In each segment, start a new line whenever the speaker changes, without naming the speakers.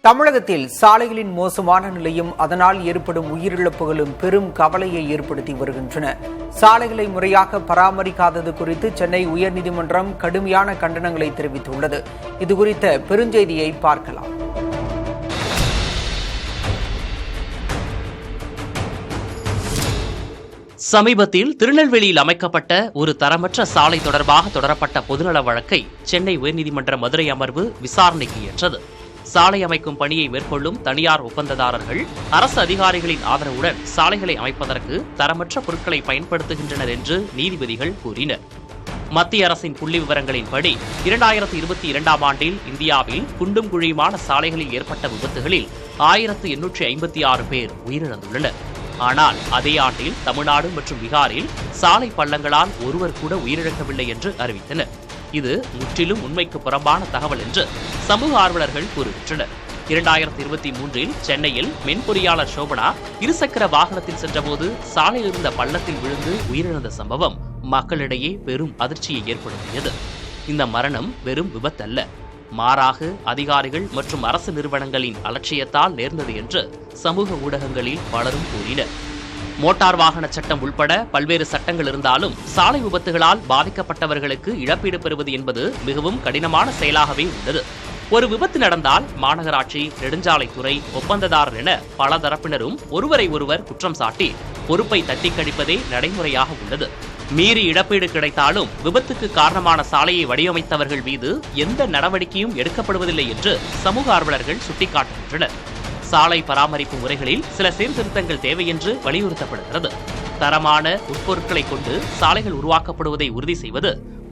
தமிழகத்தில் சாலைகளின் மோசமான நிலையும் அதனால் ஏற்படும் உயிரிழப்புகளும் பெரும் கவலையை ஏற்படுத்தி வருகின்றன. சாலைகளை முறையாக பராமரிக்காதது குறித்து சென்னை உயர்நீதிமன்றம் கடுமையான கண்டனங்களை தெரிவித்துள்ளது. இதுகுறித்த பெருஞ்செய்தியை பார்க்கலாம்.
சமீபத்தில் திருநெல்வேலியில் அமைக்கப்பட்ட ஒரு தரமற்ற சாலை தொடர்பாக தொடரப்பட்ட பொதுநல வழக்கை சென்னை உயர்நீதிமன்ற மதுரை அமர்வு விசாரணைக்கு ஏற்றது. சாலை அமைக்கும் பணியை மேற்கொள்ளும் தனியார் ஒப்பந்ததாரர்கள் அரசு அதிகாரிகளின் ஆதரவுடன் சாலைகளை அமைப்பதற்கு தரமற்ற பொருட்களை பயன்படுத்துகின்றனர் என்று நீதிபதிகள் கூறினர். மத்திய அரசின் புள்ளி விவரங்களின்படி 2022ஆம் ஆண்டில் இந்தியாவில் குண்டும் குழியுமான சாலைகளில் ஏற்பட்ட விபத்துகளில் 1856 பேர் உயிரிழந்துள்ளனர். ஆனால் அதே ஆண்டில் தமிழ்நாடு மற்றும் பீகாரில் சாலை பள்ளங்களால் ஒருவர் கூட உயிரிழக்கவில்லை என்று அறிவித்தனர். இது முற்றிலும் உண்மைக்கு புறம்பான தகவல் என்று சமூக ஆர்வலர்கள் கூறுகின்றனர். 2023இல் சென்னையில் மென்பொறியாளர் சோபனா இருசக்கர வாகனத்தில் சென்றபோது சாலையில் இருந்த பள்ளத்தில் விழுந்து உயிரிழந்த சம்பவம் மக்களிடையே பெரும் அதிர்ச்சியை ஏற்படுத்தியது. இந்த மரணம் வெறும் விபத்தல்ல, மாறாக அதிகாரிகள் மற்றும் அரசு நிறுவனங்களின் அலட்சியத்தால் நேர்ந்தது என்று சமூக ஊடகங்களில் பலரும் கூறினர். மோட்டார் வாகன சட்டம் உள்பட பல்வேறு சட்டங்கள் இருந்தாலும் சாலை விபத்துகளால் பாதிக்கப்பட்டவர்களுக்கு இழப்பீடு பெறுவது என்பது மிகவும் கடினமான செயலாகவே உள்ளது. ஒரு விபத்து நடந்தால் மாநகராட்சி, நெடுஞ்சாலைத்துறை, ஒப்பந்ததாரர் என பல தரப்பினரும் ஒருவரை ஒருவர் குற்றம் சாட்டி பொறுப்பை தட்டி கழிப்பதே நடைமுறையாக உள்ளது. மீறி இழப்பீடு கிடைத்தாலும் விபத்துக்கு காரணமான சாலையை வடிவமைத்தவர்கள் மீது எந்த நடவடிக்கையும் எடுக்கப்படுவதில்லை என்று சமூக ஆர்வலர்கள் சுட்டிக்காட்டுகின்றனர். சாலை பராமரிப்பு முறைகளில் சில சீர்திருத்தங்கள் தேவை என்று வலியுறுத்தப்படுகிறது. தரமான உட்பொருட்களை கொண்டு சாலைகள் உருவாக்கப்படுவதை உறுதி செய்வது,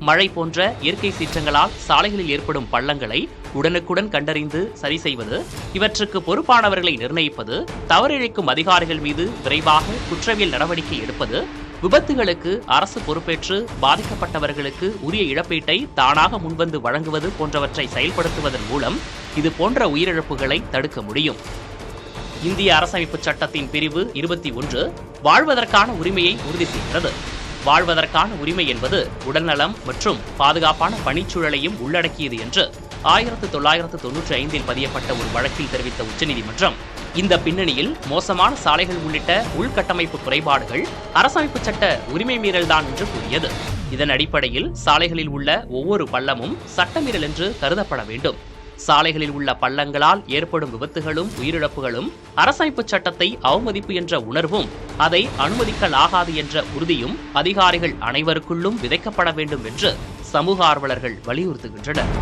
மழை போன்ற இயற்கை சீற்றங்களால் சாலைகளில் ஏற்படும் பள்ளங்களை உடனுக்குடன் கண்டறிந்து சரி செய்வது, இவற்றுக்கு பொறுப்பானவர்களை நிர்ணயிப்பது, தவறிழைக்கும் அதிகாரிகள் மீது விரைவாக குற்றவியல் நடவடிக்கை எடுப்பது, விபத்துகளுக்கு அரசு பொறுப்பேற்று பாதிக்கப்பட்டவர்களுக்கு உரிய இழப்பீட்டை தானாக முன்வந்து வழங்குவது போன்றவற்றை செயல்படுத்துவதன் மூலம் இது போன்ற உயிரிழப்புகளை தடுக்க முடியும். இந்திய அரசமைப்பு சட்டத்தின் பிரிவு 21 வாழ்வதற்கான உரிமையை உறுதி செய்கிறது. வாழ்வதற்கான உரிமை என்பது உடல்நலம் மற்றும் பாதுகாப்பான பணிச்சூழலையும் உள்ளடக்கியது என்று 1995இல் பதியப்பட்ட ஒரு வழக்கில் தெரிவித்த உச்சநீதிமன்றம், இந்த பின்னணியில் மோசமான சாலைகள் உள்ளிட்ட உள்கட்டமைப்பு குறைபாடுகள் அரசமைப்பு சட்ட உரிமை மீறல்தான் என்று கூறியது. இதன் அடிப்படையில் சாலைகளில் உள்ள ஒவ்வொரு பள்ளமும் சட்டமீறல் என்று கருதப்பட வேண்டும். சாலைகளில் உள்ள பள்ளங்களால் ஏற்படும் விபத்துகளும் உயிரிழப்புகளும் அரசமைப்பு சட்டத்தை அவமதிப்பு என்ற உணர்வும் அதை அனுமதிக்கலாகாது என்ற உறுதியும் அதிகாரிகள் அனைவருக்குள்ளும் விதைக்கப்பட வேண்டும் என்று சமூக ஆர்வலர்கள் வலியுறுத்துகின்றனர்.